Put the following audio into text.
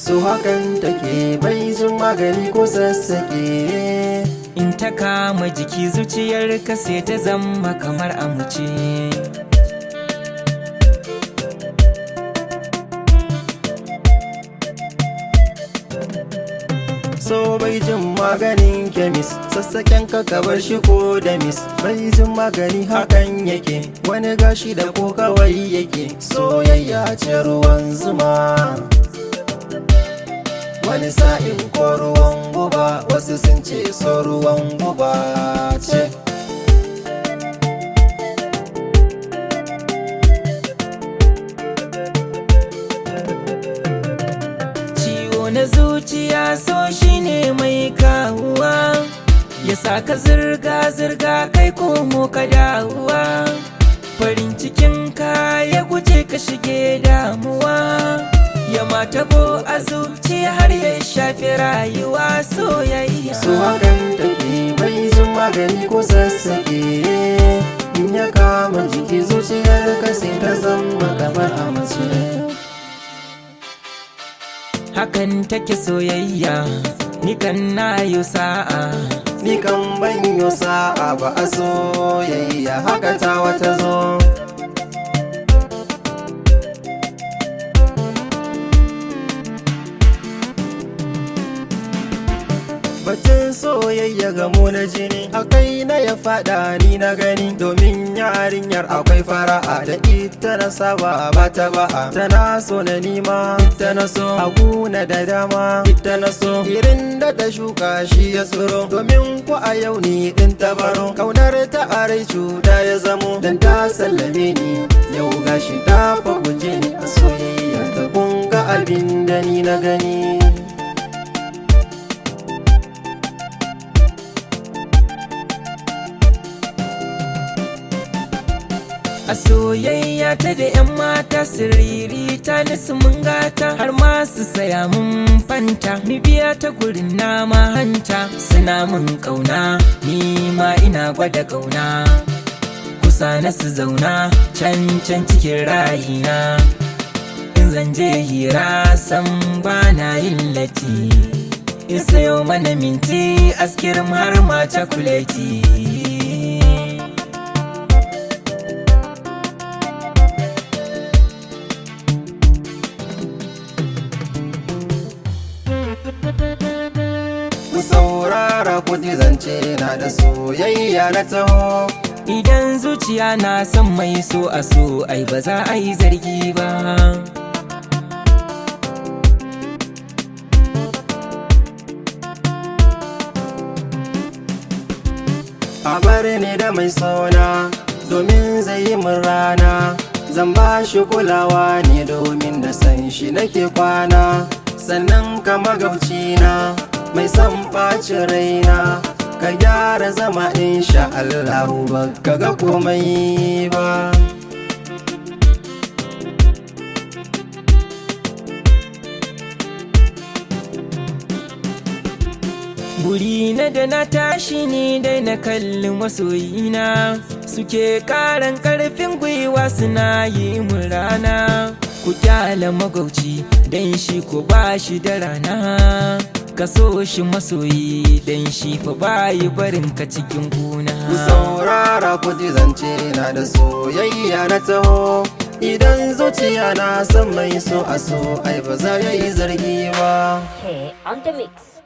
So hakan take bai jin magani ko sassaƙe. In ta kama jiki zuciyarka sai ta zama kamar amuce. So bai jin maganin kemis, sassaken ka bar shi ko da mis. Bai jin magani hakan yake, wani gashi da ko kawai yake. Soyayya ce ruwan zuma, wani sa'in ko ruwan guba, wasu sun ce so ruwan guba ce. Ciwo na zuciya so shine mai kawuwa, ya saka zirga-zirga kai komo ka dawowa. Farin cikin ka ya guje ka shige damuwa, ya matabo a zuciya har ya shafi rayuwa soyayya. So hakan take bai jin magani ko sassaƙe. In ya kama jiki zuciyar ka sai ta zama kamar amace. Hakan take soyayya, ni kan na yi sa'a. Ni kan ban yi sa'a ba a soyayya, haka ta wata zo. Batun soyayya gamo na jini, akai na ya fada ni na gani. Domin yarinyar akwai fara'a, da ita na saba ba ta ba'a. Tana so na nima, ita na so haguna da dama, ita na so. Irin da ta shuka shi ya tsiro, domin ko a yau ni din ta baro. Kaunar ta arai cuta ya zamo, dan ta sallame ni. Yau gashi ta fa guje ni a soyayya ta, kunga abin da ni na gani. A soyayya ta da 'yan mata siriri ta nisu mun gata, har ma su saya mun fanta. Ni biya ta gurin nama hanta, suna mun kauna, ni ma ina gwada kauna. Kusa na su zauna can cikin rayina, in zan je hira san bana yin latti. In sayo mana minti askirim har ma cakuleti. Ku saurara ku ji zance na da soyayya na taho. Idan zuciya na son mai so a so, ai ba za a yi zargi ba. A bari ne da mai sona, domin zai yi min rana. Zan ba shi kulawa ne domin da san shi nake kwana. Sannan ka magauci na, mai son ɓacin raina. Ka gyara zama insha Allahu, ba ka ga komai ba. Buri na da na tashi ne dai na kalli masoyina, suke karan karfin gwiwa suna yi mun rana. Ku kyala magauci dan shi ko ba shi da rana, ka so shi masoyi dan shi fa bayi barin ka cikin kuna. Ku saurara ku ji zance na da soyayya na taho. Idan zuciya na san mai so a so, ai ba za ya yi zargi ba. Hey, on the mix.